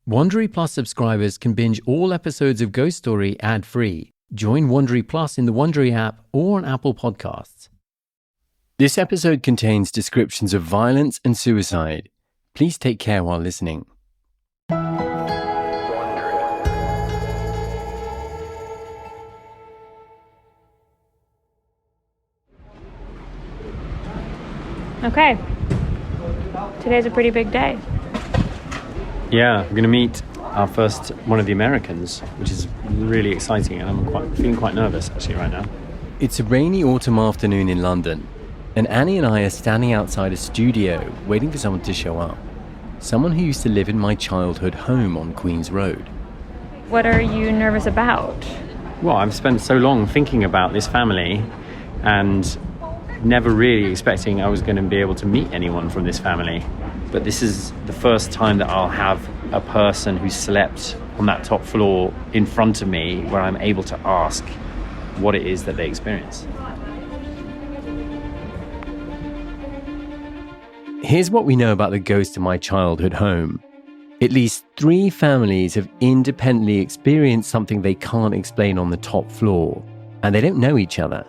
Wondery Plus subscribers can binge all episodes of Ghost Story ad-free. Join Wondery Plus in the Wondery app or on Apple Podcasts. This episode contains descriptions of violence and suicide. Please take care while listening. Okay. Today's a pretty big day. Yeah, we're going to meet our first one of the Americans, which is really exciting, and I'm feeling quite nervous actually right now. It's a rainy autumn afternoon in London, and Annie and I are standing outside a studio waiting for someone to show up. Someone who used to live in my childhood home on Queen's Road. What are you nervous about? Well, I've spent so long thinking about this family and never really expecting I was going to be able to meet anyone from this family. But this is the first time that I'll have a person who slept on that top floor in front of me where I'm able to ask what it is that they experience. Here's what we know about the ghost of my childhood home. At least 3 families have independently experienced something they can't explain on the top floor, and they don't know each other.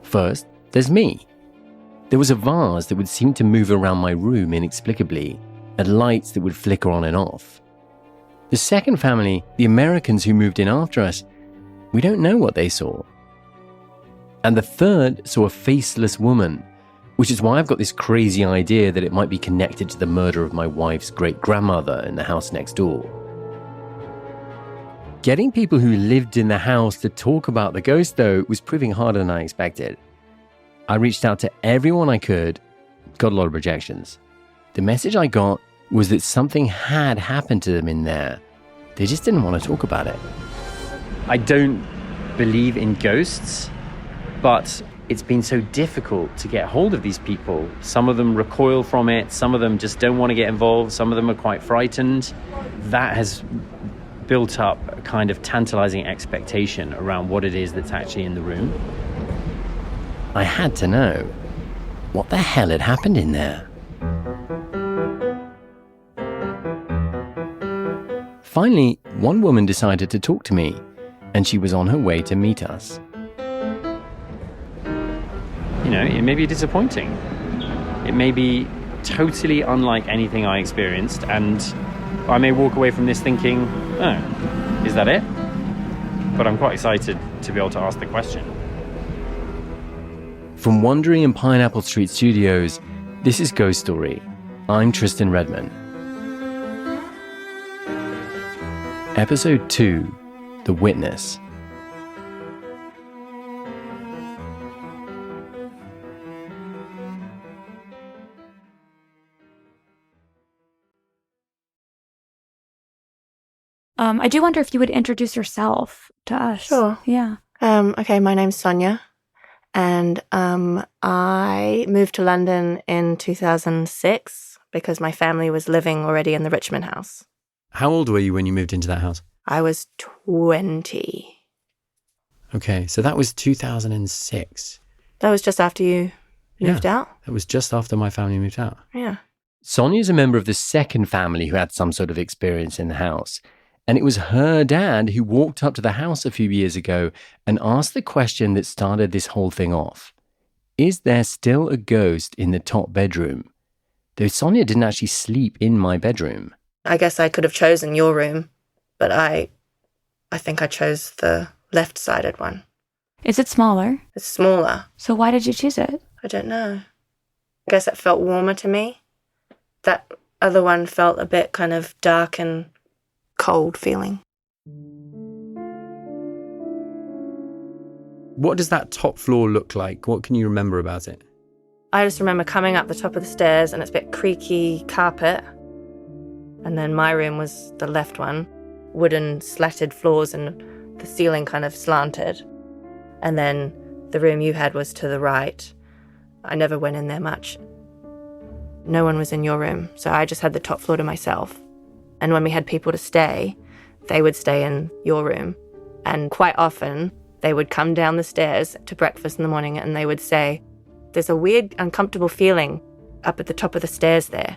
First, there's me. There was a vase that would seem to move around my room inexplicably, and lights that would flicker on and off. The second family, the Americans who moved in after us, we don't know what they saw. And the third saw a faceless woman, which is why I've got this crazy idea that it might be connected to the murder of my wife's great-grandmother in the house next door. Getting people who lived in the house to talk about the ghost, though, was proving harder than I expected. I reached out to everyone I could, got a lot of rejections. The message I got was that something had happened to them in there. They just didn't want to talk about it. I don't believe in ghosts, but it's been so difficult to get hold of these people. Some of them recoil from it, some of them just don't want to get involved, some of them are quite frightened. That has built up a kind of tantalizing expectation around what it is that's actually in the room. I had to know what the hell had happened in there. Finally, one woman decided to talk to me, and she was on her way to meet us. You know, it may be disappointing. It may be totally unlike anything I experienced, and I may walk away from this thinking, oh, is that it? But I'm quite excited to be able to ask the question. From Wondery and Pineapple Street Studios, this is Ghost Story. I'm Tristan Redman. Episode 2, The Witness. I do wonder if you would introduce yourself to us. Sure. Yeah. Okay, my name's Sonia, and I moved to London in 2006 because my family was living already in the Richmond house. How old were you when you moved into that house? I was 20. Okay, so that was 2006. That was just after you moved out? That was just after my family moved out. Yeah. Sonia's a member of the second family who had some sort of experience in the house. And it was her dad who walked up to the house a few years ago and asked the question that started this whole thing off. Is there still a ghost in the top bedroom? Though Sonia didn't actually sleep in my bedroom. I guess I could have chosen your room, but I think I chose the left-sided one. Is it smaller? It's smaller. So why did you choose it? I don't know. I guess it felt warmer to me. That other one felt a bit kind of dark and cold feeling. What does that top floor look like? What can you remember about it? I just remember coming up the top of the stairs and it's a bit creaky carpet. And then my room was the left one, wooden slatted floors and the ceiling kind of slanted. And then the room you had was to the right. I never went in there much. No one was in your room, so I just had the top floor to myself. And when we had people to stay, they would stay in your room. And quite often, they would come down the stairs to breakfast in the morning and they would say, there's a weird, uncomfortable feeling up at the top of the stairs there.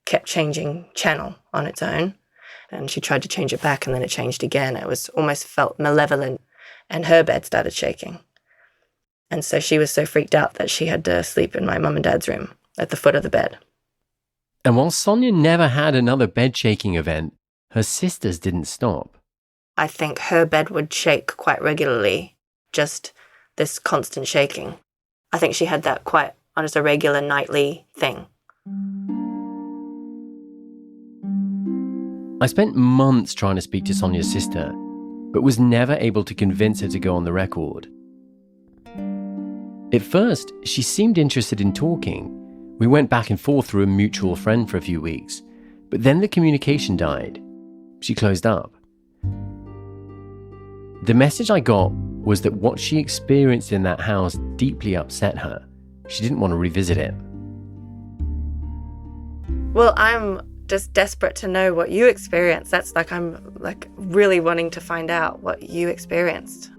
kept changing channel on its own. And she tried to change it back, and then it changed again. It was almost felt malevolent, and her bed started shaking. And so she was so freaked out that she had to sleep in my mum and dad's room at the foot of the bed. And while Sonia never had another bed shaking event, her sisters didn't stop. I think her bed would shake quite regularly, just this constant shaking. I think she had that quite on just a regular nightly thing. I spent months trying to speak to Sonia's sister, but was never able to convince her to go on the record. At first, she seemed interested in talking. We went back and forth through a mutual friend for a few weeks, but then the communication died. She closed up. The message I got was that what she experienced in that house deeply upset her. She didn't want to revisit it. Well, I'm just desperate to know what you experienced. That's like, I'm like really wanting to find out what you experienced.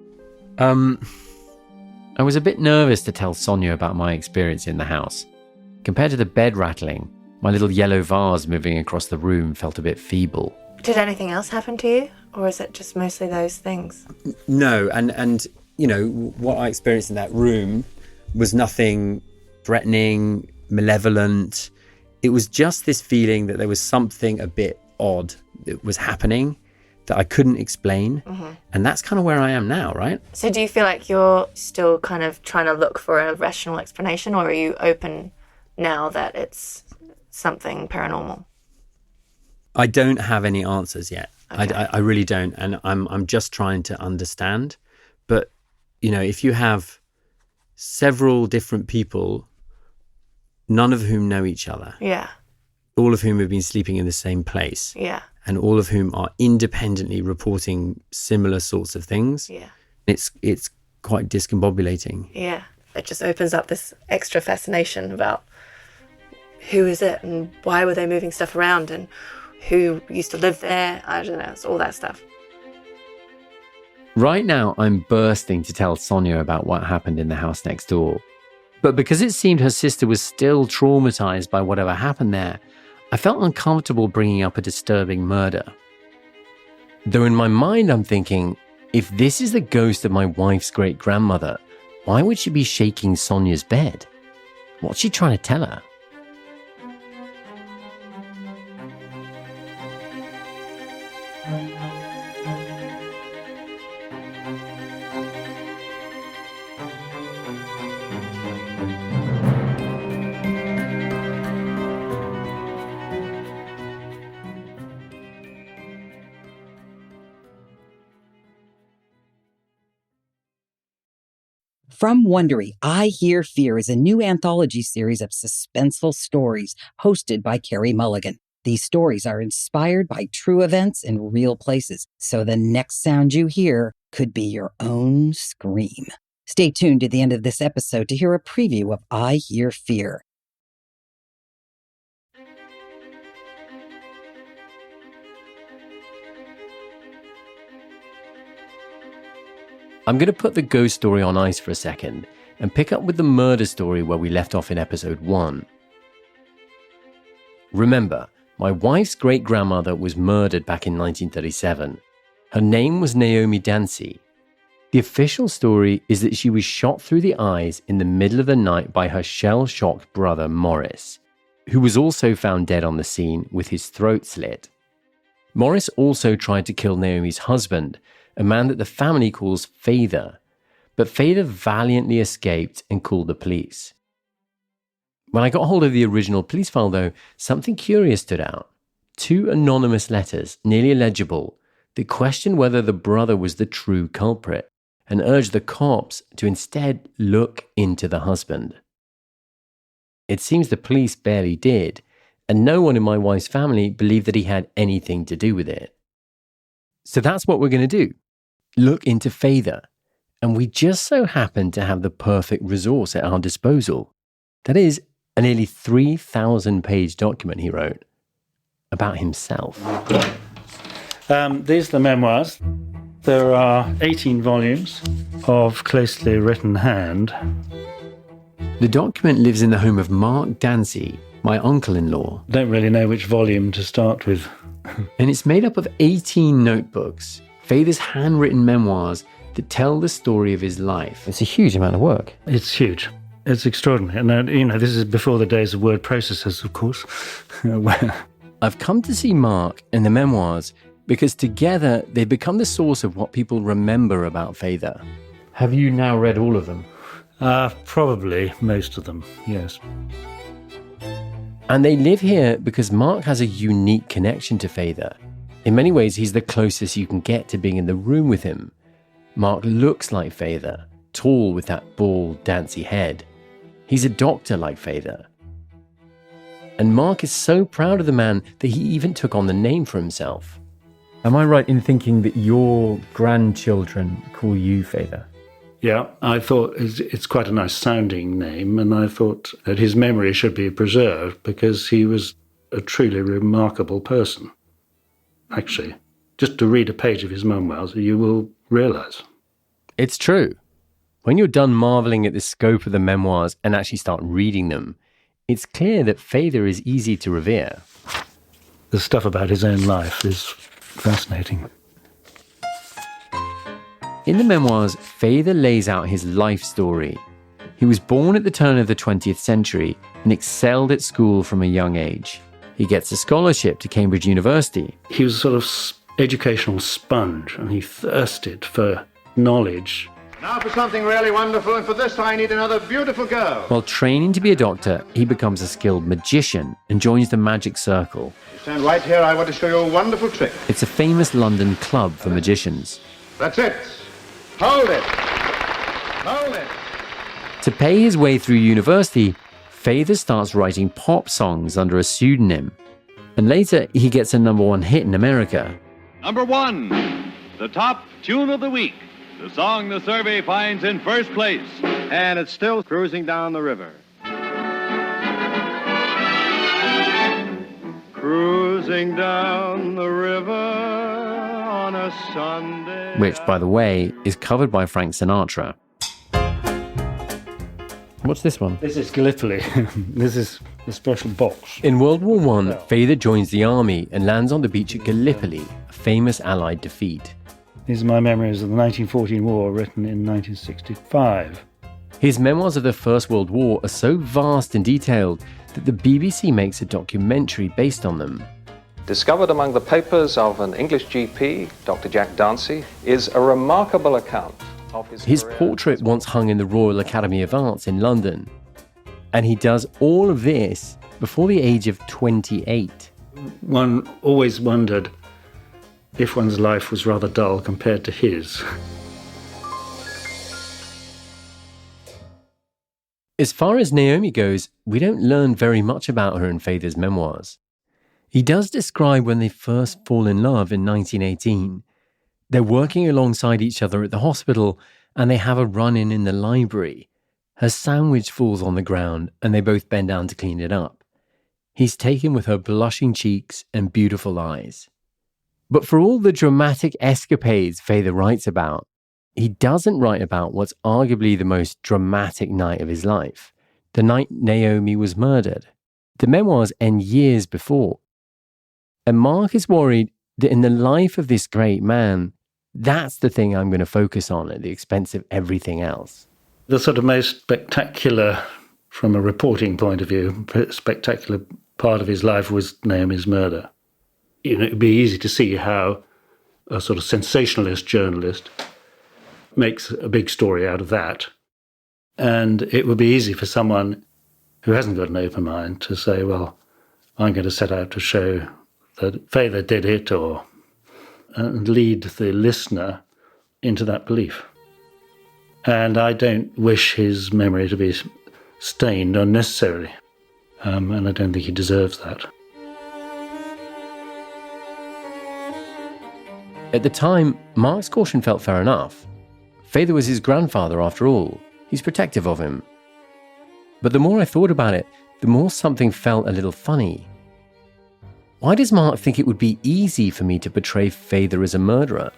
I was a bit nervous to tell Sonia about my experience in the house. Compared to the bed rattling, my little yellow vase moving across the room felt a bit feeble. Did anything else happen to you? Or is it just mostly those things? No, and you know, what I experienced in that room was nothing threatening, malevolent. It was just this feeling that there was something a bit odd that was happening that I couldn't explain. Mm-hmm. And that's kind of where I am now, right? So do you feel like you're still kind of trying to look for a rational explanation, or are you open now that it's something paranormal? I don't have any answers yet. Okay. I really don't. And I'm just trying to understand. But, you know, if you have several different people, none of whom know each other. Yeah. All of whom have been sleeping in the same place. Yeah. And all of whom are independently reporting similar sorts of things. Yeah. It's quite discombobulating. Yeah. It just opens up this extra fascination about who is it and why were they moving stuff around and who used to live there. I don't know. It's all that stuff. Right now, I'm bursting to tell Sonia about what happened in the house next door. But because it seemed her sister was still traumatized by whatever happened there, I felt uncomfortable bringing up a disturbing murder. Though in my mind, I'm thinking, if this is the ghost of my wife's great-grandmother, why would she be shaking Sonia's bed? What's she trying to tell her? From Wondery, I Hear Fear is a new anthology series of suspenseful stories hosted by Carey Mulligan. These stories are inspired by true events in real places, so the next sound you hear could be your own scream. Stay tuned to the end of this episode to hear a preview of I Hear Fear. I'm going to put the ghost story on ice for a second and pick up with the murder story where we left off in episode 1. Remember, my wife's great-grandmother was murdered back in 1937. Her name was Naomi Dancy. The official story is that she was shot through the eyes in the middle of the night by her shell-shocked brother Morris, who was also found dead on the scene with his throat slit. Morris also tried to kill Naomi's husband, a man that the family calls Father, but Father valiantly escaped and called the police. When I got hold of the original police file, though, something curious stood out. 2 anonymous letters, nearly illegible, that questioned whether the brother was the true culprit and urged the cops to instead look into the husband. It seems the police barely did, and no one in my wife's family believed that he had anything to do with it. So that's what we're going to do. Look into Father. And we just so happen to have the perfect resource at our disposal. That is, a nearly 3,000-page document he wrote about himself. These are the memoirs. There are 18 volumes of closely written hand. The document lives in the home of Mark Dancy, my uncle-in-law. Don't really know which volume to start with. And it's made up of 18 notebooks, Feyther's handwritten memoirs that tell the story of his life. It's a huge amount of work. It's huge. It's extraordinary. And, this is before the days of word processors, of course. I've come to see Mark and the memoirs because together they become the source of what people remember about Feyther. Have you now read all of them? Probably most of them, yes. And they live here because Mark has a unique connection to Feyther. In many ways, he's the closest you can get to being in the room with him. Mark looks like Feyther, tall with that bald, dancy head. He's a doctor like Feyther. And Mark is so proud of the man that he even took on the name for himself. Am I right in thinking that your grandchildren call you Feyther? Yeah, I thought it's quite a nice sounding name, and I thought that his memory should be preserved because he was a truly remarkable person. Actually, just to read a page of his memoirs, you will realise. It's true. When you're done marvelling at the scope of the memoirs and actually start reading them, it's clear that Feyther is easy to revere. The stuff about his own life is fascinating. In the memoirs, Feyther lays out his life story. He was born at the turn of the 20th century and excelled at school from a young age. He gets a scholarship to Cambridge University. He was a sort of educational sponge, and he thirsted for knowledge. Now for something really wonderful, and for this I need another beautiful girl. While training to be a doctor, he becomes a skilled magician and joins the Magic Circle. You stand right here, I want to show you a wonderful trick. It's a famous London club for magicians. That's it. Hold it. Hold it. To pay his way through university, Feyther starts writing pop songs under a pseudonym. And later, he gets a #1 hit in America. Number 1, the top tune of the week. The song the survey finds in first place. And it's still cruising down the river. Cruising down the river on a Sunday. Which, by the way, is covered by Frank Sinatra. What's this one? This is Gallipoli. This is a special box. In World War I, Feyther joins the army and lands on the beach at Gallipoli, a famous Allied defeat. These are my memories of the 1914 war, written in 1965. His memoirs of the First World War are so vast and detailed that the BBC makes a documentary based on them. Discovered among the papers of an English GP, Dr. Jack Dancy, is a remarkable account of his portrait once hung in the Royal Academy of Arts in London. And he does all of this before the age of 28. One always wondered if one's life was rather dull compared to his. As far as Naomi goes, we don't learn very much about her in Feyther's memoirs. He does describe when they first fall in love in 1918. They're working alongside each other at the hospital and they have a run-in in the library. Her sandwich falls on the ground and they both bend down to clean it up. He's taken with her blushing cheeks and beautiful eyes. But for all the dramatic escapades Feyther writes about, he doesn't write about what's arguably the most dramatic night of his life, the night Naomi was murdered. The memoirs end years before. And Mark is worried that in the life of this great man, that's the thing I'm going to focus on at the expense of everything else. The sort of most spectacular, from a reporting point of view, spectacular part of his life was Naomi's murder. It would be easy to see how a sort of sensationalist journalist makes a big story out of that. And it would be easy for someone who hasn't got an open mind to say, well, I'm going to set out to show that Feyther did it, or and lead the listener into that belief. And I don't wish his memory to be stained unnecessarily. And I don't think he deserves that. At the time, Mark's caution felt fair enough. Feyther was his grandfather after all. He's protective of him. But the more I thought about it, the more something felt a little funny. Why does Mark think it would be easy for me to portray Feyther as a murderer?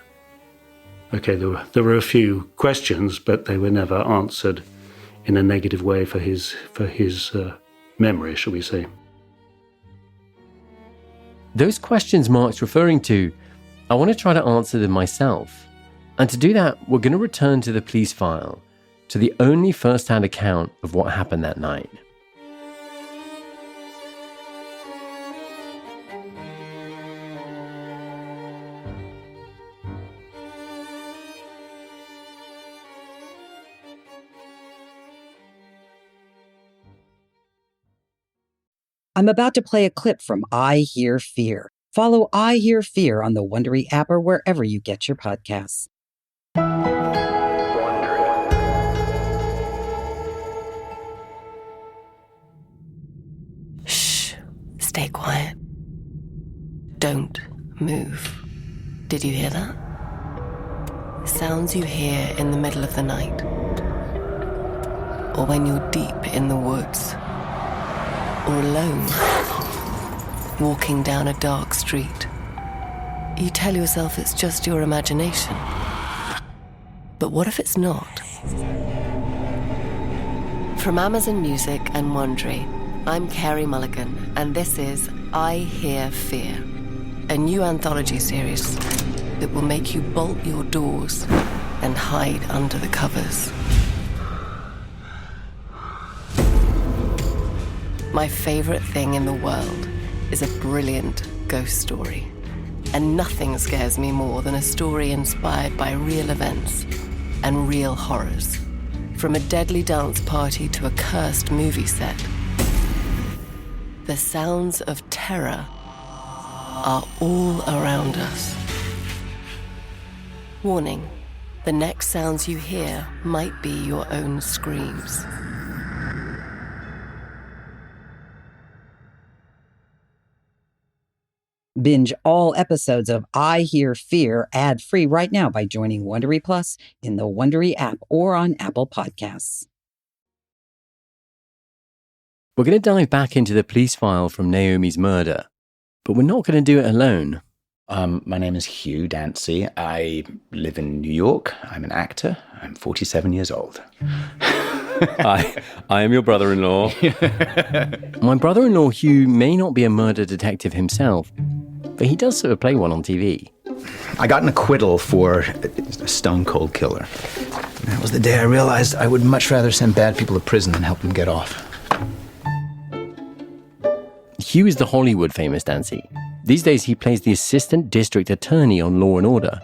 Okay, there were a few questions, but they were never answered in a negative way for his memory, shall we say. Those questions Mark's referring to, I want to try to answer them myself. And to do that, we're going to return to the police file, to the only first-hand account of what happened that night. I'm about to play a clip from I Hear Fear. Follow I Hear Fear on the Wondery app or wherever you get your podcasts. Shh. Stay quiet. Don't move. Did you hear that? Sounds you hear in the middle of the night. Or when you're deep in the woods. Or alone, walking down a dark street. You tell yourself it's just your imagination. But what if it's not? From Amazon Music and Wondery, I'm Carey Mulligan, and this is I Hear Fear, a new anthology series that will make you bolt your doors and hide under the covers. My favorite thing in the world is a brilliant ghost story. And nothing scares me more than a story inspired by real events and real horrors. From a deadly dance party to a cursed movie set. The sounds of terror are all around us. Warning, the next sounds you hear might be your own screams. Binge all episodes of I Hear Fear ad-free right now by joining Wondery Plus in the Wondery app or on Apple Podcasts. We're going to dive back into the police file from Naomi's murder, but we're not going to do it alone. My name is Hugh Dancy. I live in New York. I'm an actor. I'm 47 years old. I am your brother-in-law. My brother-in-law Hugh may not be a murder detective himself, but he does sort of play one on TV. I got an acquittal for a stone-cold killer. That was the day I realized I would much rather send bad people to prison than help them get off. Hugh is the Hollywood famous Dancy. These days he plays the assistant district attorney on Law & Order.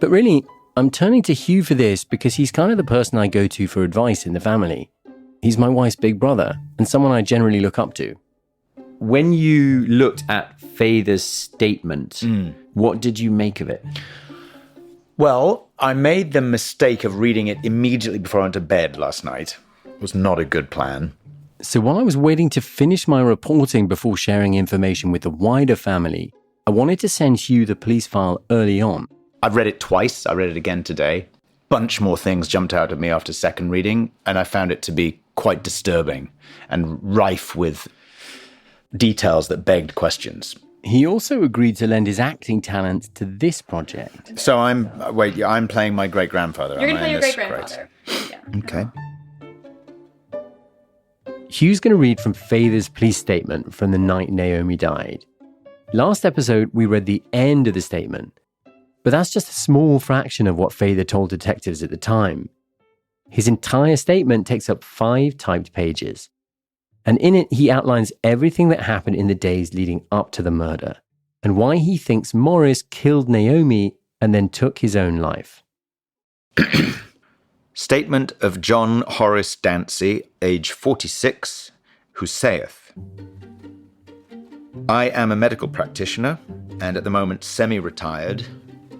But really, I'm turning to Hugh for this because he's kind of the person I go to for advice in the family. He's my wife's big brother and someone I generally look up to. When you looked at Feather's statement, what did you make of it? Well, I made the mistake of reading it immediately before I went to bed last night. It was not a good plan. So while I was waiting to finish my reporting before sharing information with the wider family, I wanted to send Hugh the police file early on. I've read it twice. I read it again today. Bunch more things jumped out at me after second reading, and I found it to be quite disturbing and rife with details that begged questions. He also agreed to lend his acting talent to this project. So I'm playing my great-grandfather. You're going to play your great-grandfather. Yeah. Okay. Hugh's going to read from Feather's police statement from the night Naomi died. Last episode, we read the end of the statement, but that's just a small fraction of what Feather told detectives at the time. His entire statement takes up 5 typed pages. And in it, he outlines everything that happened in the days leading up to the murder and why he thinks Morris killed Naomi and then took his own life. Statement of John Horace Dancy, age 46, who saith, I am a medical practitioner and at the moment semi-retired.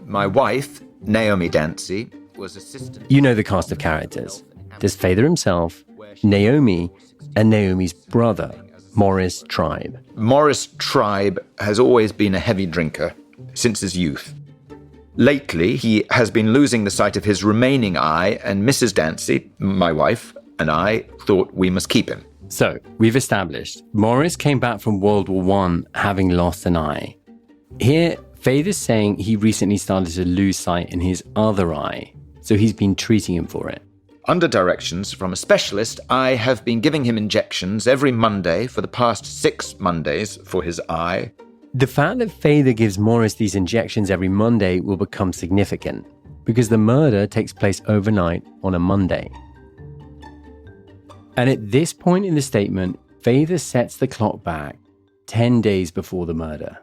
My wife, Naomi Dancy, was assistant... You know the cast of characters. There's Feather himself, Naomi, and Naomi's brother, Morris Tribe. Morris Tribe has always been a heavy drinker since his youth. Lately, he has been losing the sight of his remaining eye, and Mrs. Dancy, my wife, and I thought we must keep him. So, we've established Morris came back from World War I having lost an eye. Here, Feather's saying he recently started to lose sight in his other eye, so he's been treating him for it. Under directions from a specialist, I have been giving him injections every Monday for the past 6 Mondays for his eye. The fact that Feather gives Morris these injections every Monday will become significant because the murder takes place overnight on a Monday. And at this point in the statement, Feather sets the clock back 10 days before the murder.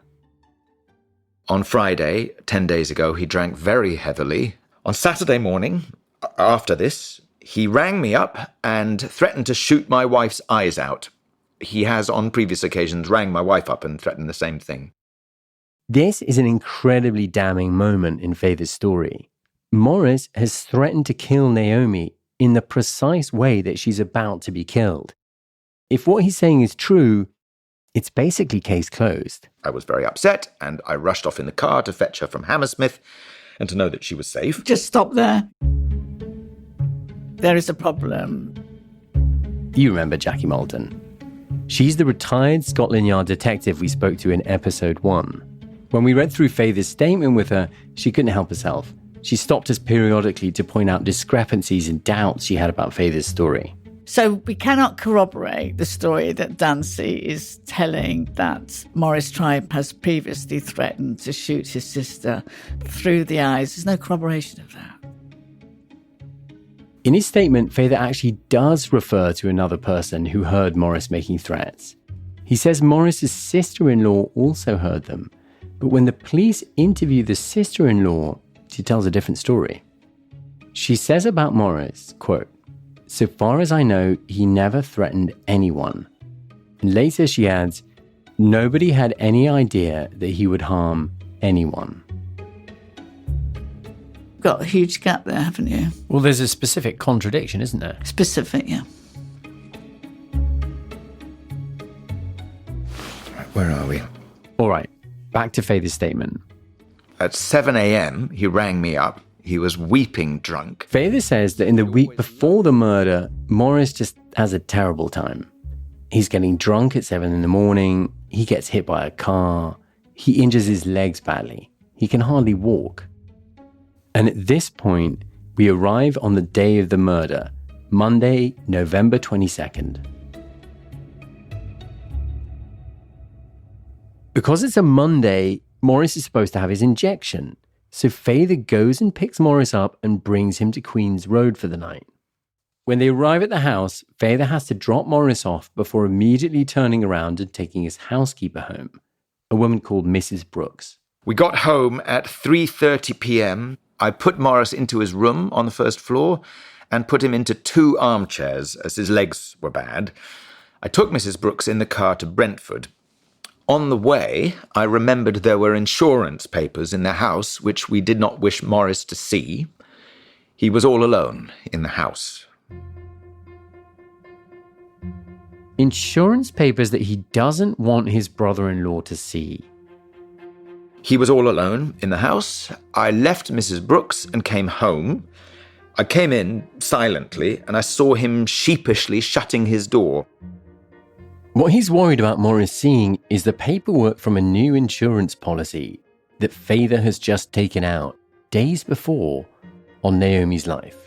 On Friday, 10 days ago, he drank very heavily. On Saturday morning, after this, he rang me up and threatened to shoot my wife's eyes out. He has, on previous occasions, rang my wife up and threatened the same thing. This is an incredibly damning moment in Feather's story. Morris has threatened to kill Naomi in the precise way that she's about to be killed. If what he's saying is true, it's basically case closed. I was very upset, and I rushed off in the car to fetch her from Hammersmith and to know that she was safe. Just stop there. There is a problem. You remember Jackie Malton. She's the retired Scotland Yard detective we spoke to in episode 1. When we read through Feather's statement with her, she couldn't help herself. She stopped us periodically to point out discrepancies and doubts she had about Feather's story. So we cannot corroborate the story that Dancy is telling that Morris Tribe has previously threatened to shoot his sister through the eyes. There's no corroboration of that. In his statement, Feather actually does refer to another person who heard Morris making threats. He says Morris's sister-in-law also heard them, but when the police interview the sister-in-law, she tells a different story. She says about Morris, quote, "So far as I know, he never threatened anyone." And later she adds, "Nobody had any idea that he would harm anyone." Got a huge gap there, haven't you? Well, there's a specific contradiction, isn't there? Specific, yeah. Where are we? All right, back to Feather's statement. At 7 a.m., he rang me up. He was weeping drunk. Feather says that in the week before the murder, Morris just has a terrible time. He's getting drunk at 7 in the morning. He gets hit by a car. He injures his legs badly. He can hardly walk. And at this point, we arrive on the day of the murder, Monday, November 22nd. Because it's a Monday, Morris is supposed to have his injection. So Feather goes and picks Morris up and brings him to Queen's Road for the night. When they arrive at the house, Feather has to drop Morris off before immediately turning around and taking his housekeeper home, a woman called Mrs. Brooks. We got home at 3:30 p.m. I put Morris into his room on the first floor and put him into 2 armchairs as his legs were bad. I took Mrs. Brooks in the car to Brentford. On the way, I remembered there were insurance papers in the house which we did not wish Morris to see. He was all alone in the house. Insurance papers that he doesn't want his brother-in-law to see. He was all alone in the house. I left Mrs. Brooks and came home. I came in silently and I saw him sheepishly shutting his door. What he's worried about Morris seeing is the paperwork from a new insurance policy that Feather has just taken out days before on Naomi's life.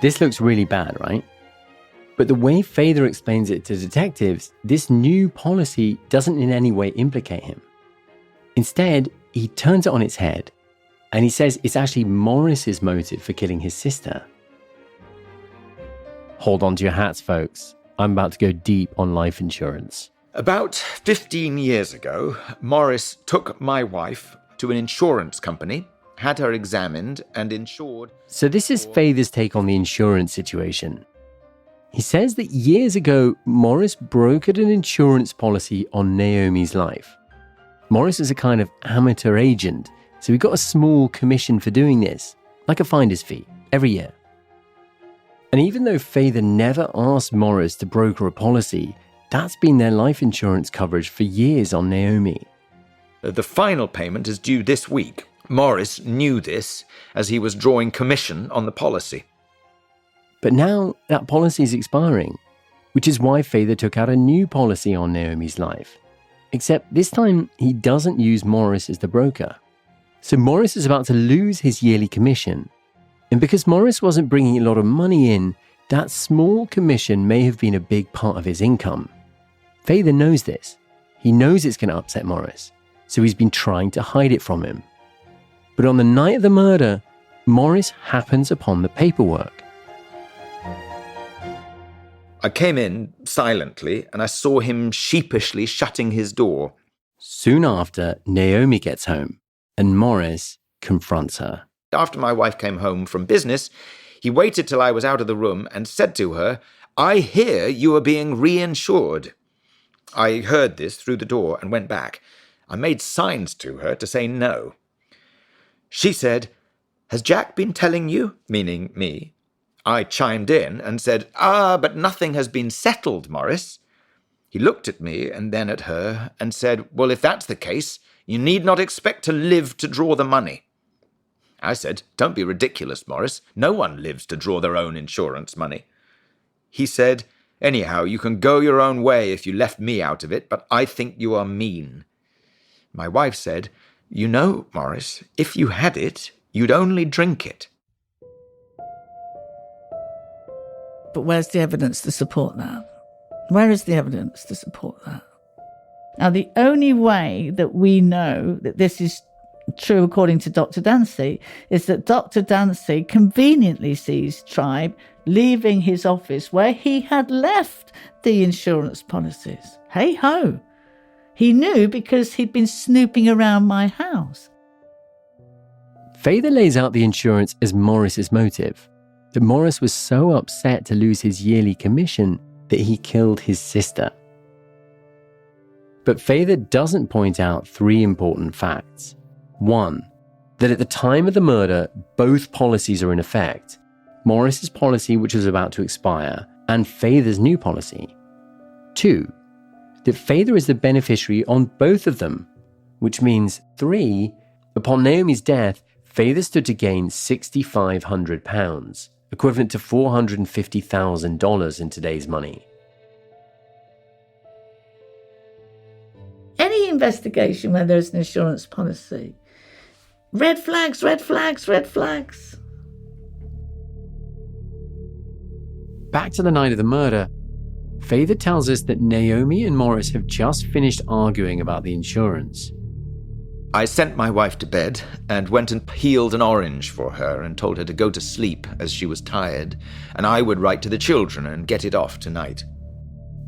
This looks really bad, right? But the way Feather explains it to detectives, this new policy doesn't in any way implicate him. Instead, he turns it on its head, and he says it's actually Morris's motive for killing his sister. Hold on to your hats, folks. I'm about to go deep on life insurance. About 15 years ago, Morris took my wife to an insurance company, had her examined and insured. So this is Feather's take on the insurance situation. He says that years ago, Morris brokered an insurance policy on Naomi's life. Morris is a kind of amateur agent, so he got a small commission for doing this, like a finder's fee, every year. And even though Feather never asked Morris to broker a policy, that's been their life insurance coverage for years on Naomi. The final payment is due this week. Morris knew this as he was drawing commission on the policy. But now that policy is expiring, which is why Feather took out a new policy on Naomi's life. Except this time he doesn't use Morris as the broker. So Morris is about to lose his yearly commission. And because Morris wasn't bringing a lot of money in, that small commission may have been a big part of his income. Fayther knows this. He knows it's going to upset Morris, so he's been trying to hide it from him. But on the night of the murder, Morris happens upon the paperwork. I came in silently and I saw him sheepishly shutting his door. Soon after, Naomi gets home and Morris confronts her. After my wife came home from business, he waited till I was out of the room and said to her, "I hear you are being reinsured." I heard this through the door and went back. I made signs to her to say no. She said, "Has Jack been telling you?" meaning me. I chimed in and said, "But nothing has been settled, Morris." He looked at me and then at her and said, "Well, if that's the case, you need not expect to live to draw the money." I said, "Don't be ridiculous, Morris. No one lives to draw their own insurance money." He said, "Anyhow, you can go your own way if you left me out of it, but I think you are mean." My wife said, "You know, Morris, if you had it, you'd only drink it." But where's the evidence to support that? Where is the evidence to support that? Now, the only way that we know that this is true, according to Dr. Dancy, is that Dr. Dancy conveniently sees Tribe leaving his office where he had left the insurance policies. Hey ho! He knew because he'd been snooping around my house. Fayther lays out the insurance as Morris's motive. That Morris was so upset to lose his yearly commission that he killed his sister. But Fayther doesn't point out three important facts. One, that at the time of the murder, both policies are in effect. Morris's policy, which was about to expire, and Fayther's new policy. Two, that Fayther is the beneficiary on both of them, which means three, upon Naomi's death, Fayther stood to gain £6,500, equivalent to $450,000 in today's money. Any investigation where there's an insurance policy, red flags, red flags, red flags. Back to the night of the murder, Fayther tells us that Naomi and Morris have just finished arguing about the insurance. I sent my wife to bed and went and peeled an orange for her and told her to go to sleep as she was tired, and I would write to the children and get it off tonight.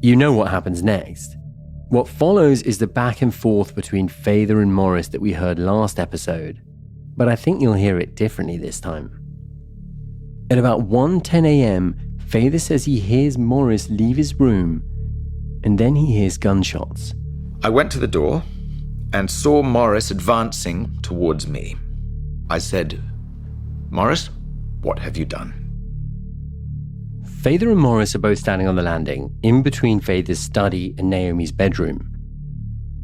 You know what happens next. What follows is the back and forth between Fayther and Morris that we heard last episode, but I think you'll hear it differently this time. At about 1:10 a.m, Fayther says he hears Morris leave his room, and then he hears gunshots. I went to the door and saw Morris advancing towards me. I said, "Morris, what have you done?" Fayther and Morris are both standing on the landing, in between Fayther's study and Naomi's bedroom.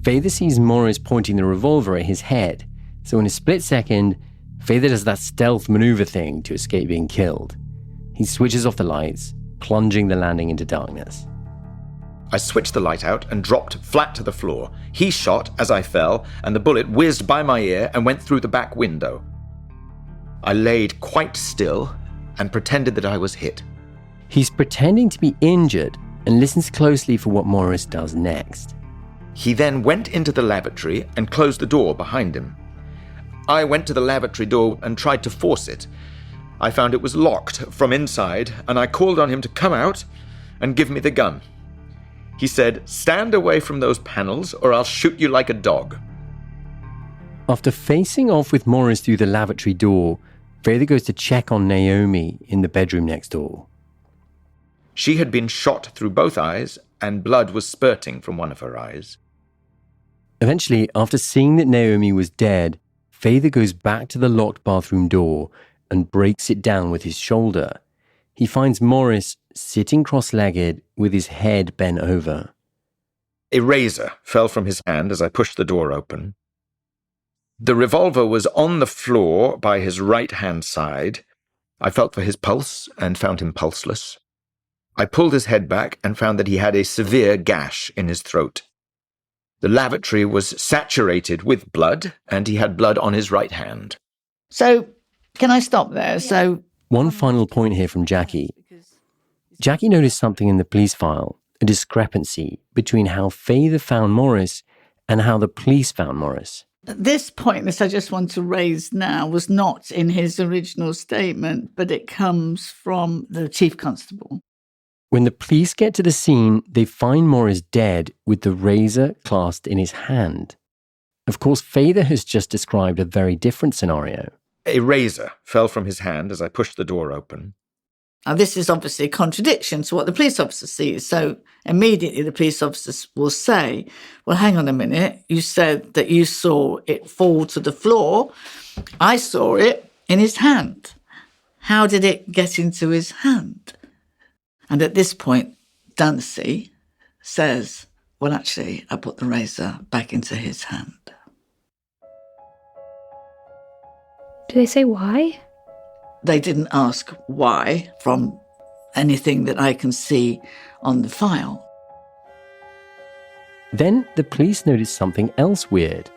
Fayther sees Morris pointing the revolver at his head, so in a split second, Fayther does that stealth maneuver thing to escape being killed. He switches off the lights, plunging the landing into darkness. I switched the light out and dropped flat to the floor. He shot as I fell, and the bullet whizzed by my ear and went through the back window. I laid quite still and pretended that I was hit. He's pretending to be injured and listens closely for what Morris does next. He then went into the lavatory and closed the door behind him. I went to the lavatory door and tried to force it. I found it was locked from inside, and I called on him to come out and give me the gun. He said, "Stand away from those panels or I'll shoot you like a dog." After facing off with Morris through the lavatory door, Fayther goes to check on Naomi in the bedroom next door. She had been shot through both eyes, and blood was spurting from one of her eyes. Eventually, after seeing that Naomi was dead, Fayther goes back to the locked bathroom door and breaks it down with his shoulder. He finds Morris sitting cross-legged with his head bent over. A razor fell from his hand as I pushed the door open. The revolver was on the floor by his right-hand side. I felt for his pulse and found him pulseless. I pulled his head back and found that he had a severe gash in his throat. The lavatory was saturated with blood, and he had blood on his right hand. So, can I stop there? So, one final point here from Jackie. Jackie noticed something in the police file, a discrepancy between how Father found Morris and how the police found Morris. This point that I just want to raise now was not in his original statement, but it comes from the chief constable. When the police get to the scene, they find Morris dead with the razor clasped in his hand. Of course, Father has just described a very different scenario. A razor fell from his hand as I pushed the door open. Now, this is obviously a contradiction to what the police officer sees. So immediately the police officers will say, well, hang on a minute. You said that you saw it fall to the floor. I saw it in his hand. How did it get into his hand? And at this point, Dancy says, well, actually, I put the razor back into his hand. Do they say why? They didn't ask why from anything that I can see on the file. Then the police noticed something else weird.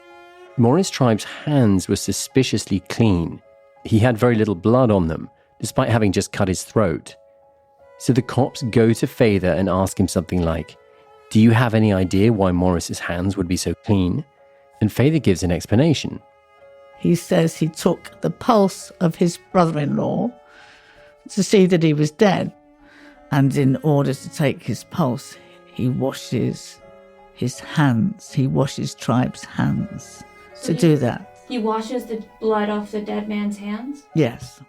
Morris Tribe's hands were suspiciously clean. He had very little blood on them, despite having just cut his throat. So the cops go to Father and ask him something like, do you have any idea why Morris's hands would be so clean? And Father gives an explanation. He says he took the pulse of his brother-in-law to see that he was dead. And in order to take his pulse, he washes his hands. He washes Tribe's hands to do that. He washes the blood off the dead man's hands? Yes.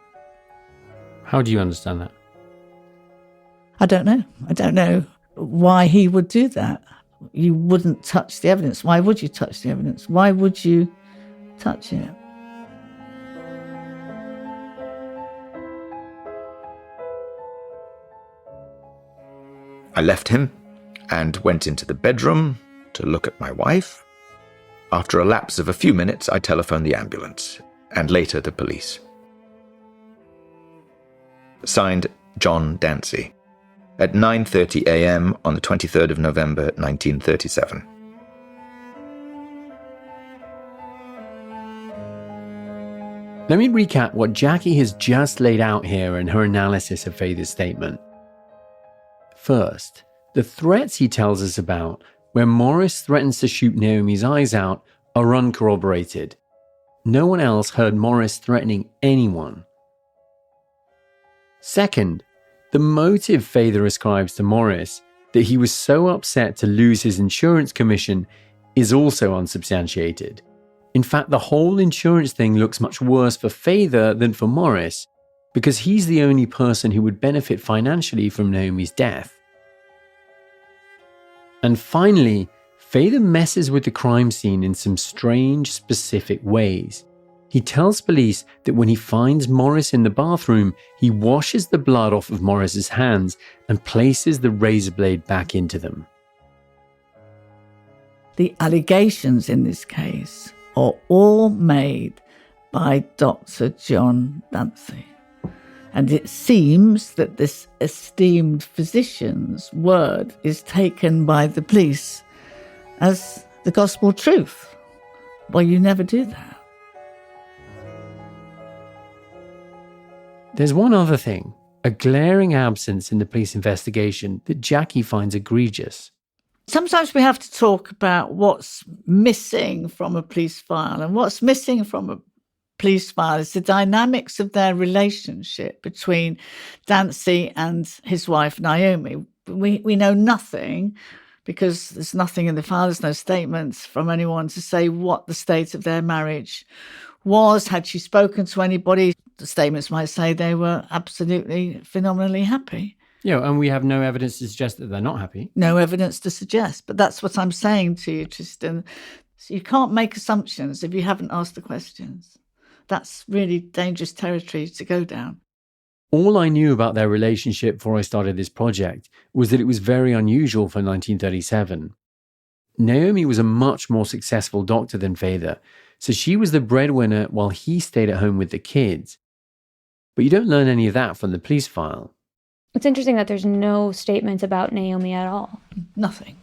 How do you understand that? I don't know. I don't know why he would do that. You wouldn't touch the evidence. Why would you touch the evidence? Why would you touch it? I left him and went into the bedroom to look at my wife. After a lapse of a few minutes, I telephoned the ambulance and later the police. Signed, John Dancy. At 9:30 a.m. on the 23rd of November, 1937. Let me recap what Jackie has just laid out here in her analysis of Father's statement. First, the threats he tells us about, where Morris threatens to shoot Naomi's eyes out, are uncorroborated. No one else heard Morris threatening anyone. Second, the motive Father ascribes to Morris, that he was so upset to lose his insurance commission, is also unsubstantiated. In fact, the whole insurance thing looks much worse for Father than for Morris, because he's the only person who would benefit financially from Naomi's death. And finally, Father messes with the crime scene in some strange, specific ways. He tells police that when he finds Morris in the bathroom, he washes the blood off of Morris's hands and places the razor blade back into them. The allegations in this case are all made by Dr. John Dancy. And it seems that this esteemed physician's word is taken by the police as the gospel truth. Well, you never do that. There's one other thing, a glaring absence in the police investigation that Jackie finds egregious. Sometimes we have to talk about what's missing from a police file, and what's missing from a police file is the dynamics of their relationship between Dancy and his wife, Naomi. We know nothing because there's nothing in the file, there's no statements from anyone to say what the state of their marriage was. Had she spoken to anybody, the statements might say they were absolutely phenomenally happy. Yeah, and we have no evidence to suggest that they're not happy. No evidence to suggest, but that's what I'm saying to you, Tristan. So you can't make assumptions if you haven't asked the questions. That's really dangerous territory to go down. All I knew about their relationship before I started this project was that it was very unusual for 1937. Naomi was a much more successful doctor than Father, so she was the breadwinner while he stayed at home with the kids. But you don't learn any of that from the police file. It's interesting that there's no statements about Naomi at all. Nothing.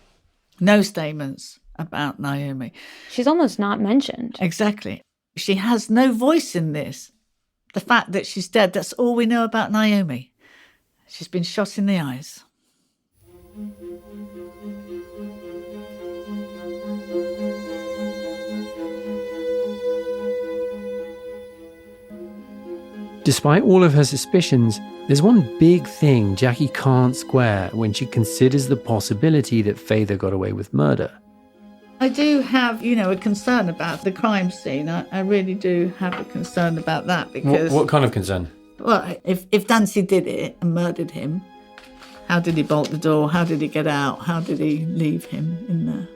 No statements. about Naomi. She's almost not mentioned. Exactly. She has no voice in this. The fact that she's dead, that's all we know about Naomi. She's been shot in the eyes. Despite all of her suspicions, there's one big thing Jackie can't square when she considers the possibility that Father got away with murder. I do have, a concern about the crime scene. I really do have a concern about that because... What kind of concern? Well, if Dancy did it and murdered him, how did he bolt the door? How did he get out? How did he leave him in there?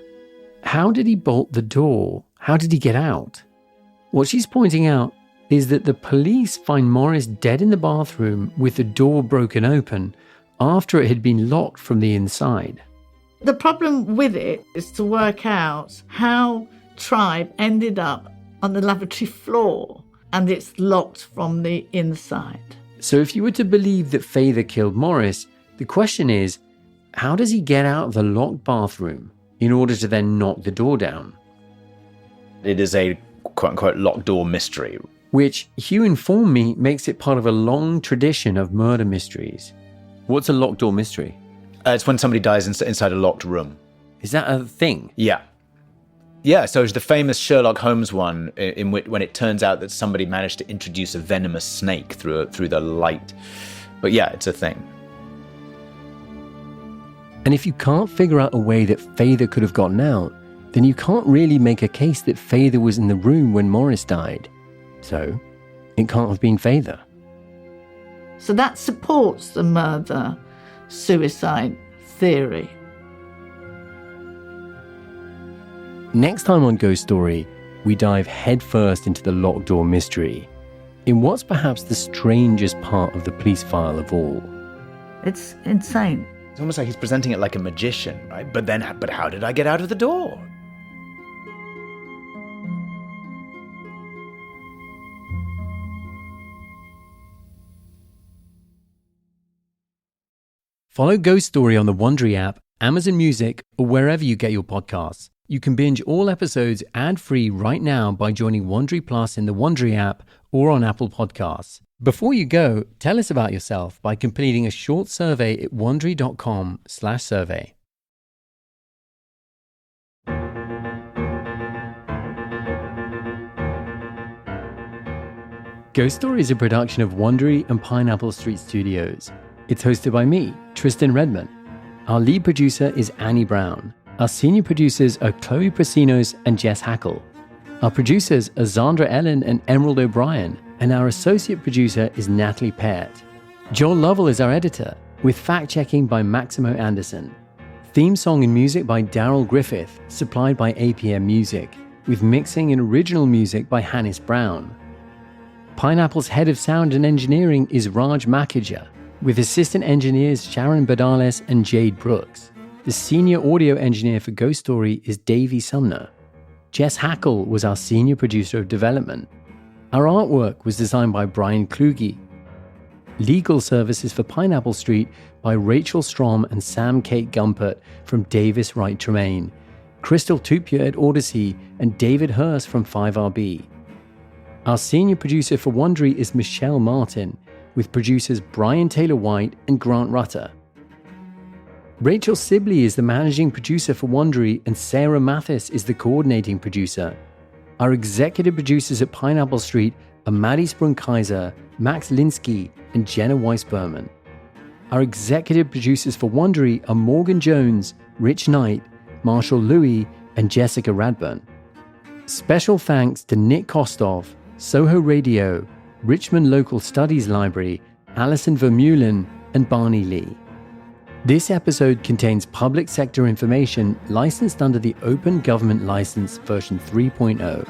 How did he bolt the door? How did he get out? What she's pointing out is that the police find Morris dead in the bathroom with the door broken open after it had been locked from the inside. The problem with it is to work out how Tribe ended up on the lavatory floor and it's locked from the inside. So if you were to believe that Father killed Morris, the question is, how does he get out of the locked bathroom in order to then knock the door down? It is a quote-unquote locked door mystery. Which, Hugh informed me, makes it part of a long tradition of murder mysteries. What's a locked door mystery? It's when somebody dies inside a locked room. Is that a thing? Yeah. Yeah, so it's the famous Sherlock Holmes one in which when it turns out that somebody managed to introduce a venomous snake through the light. But yeah, it's a thing. And if you can't figure out a way that Father could have gotten out, then you can't really make a case that Father was in the room when Morris died. So, it can't have been Father. So that supports the murder-suicide theory. Next time on Ghost Story, we dive headfirst into the locked door mystery, in what's perhaps the strangest part of the police file of all. It's insane. It's almost like he's presenting it like a magician, right? But how did I get out of the door? Follow Ghost Story on the Wondery app, Amazon Music, or wherever you get your podcasts. You can binge all episodes ad-free right now by joining Wondery Plus in the Wondery app or on Apple Podcasts. Before you go, tell us about yourself by completing a short survey at wondery.com/survey. Ghost Story is a production of Wondery and Pineapple Street Studios. It's hosted by me, Tristan Redman. Our lead producer is Annie Brown. Our senior producers are Chloe Prasinos and Jess Hackle. Our producers are Zandra Ellen and Emerald O'Brien, and our associate producer is Natalie Peart. Joel Lovell is our editor, with fact-checking by Maximo Anderson. Theme song and music by Daryl Griffith, supplied by APM Music, with mixing and original music by Hannis Brown. Pineapple's head of sound and engineering is Raj Makija, with assistant engineers Sharon Badales and Jade Brooks. The senior audio engineer for Ghost Story is Davey Sumner. Jess Hackle was our senior producer of development. Our artwork was designed by Brian Kluge. Legal services for Pineapple Street by Rachel Strom and Sam Kate Gumpert from Davis Wright Tremaine, Crystal Tupia at Odyssey, and David Hurst from 5RB. Our senior producer for Wondery is Michelle Martin, with producers Brian Taylor White and Grant Rutter. Rachel Sibley is the managing producer for Wondery, and Sarah Mathis is the coordinating producer. Our executive producers at Pineapple Street are Maddie Sprung-Kaiser, Max Linsky, and Jenna Weiss-Berman. Our executive producers for Wondery are Morgan Jones, Rich Knight, Marshall Louis, and Jessica Radburn. Special thanks to Nick Kostov, Soho Radio, Richmond Local Studies Library, Alison Vermeulen, and Barney Lee. This episode contains public sector information licensed under the Open Government License version 3.0.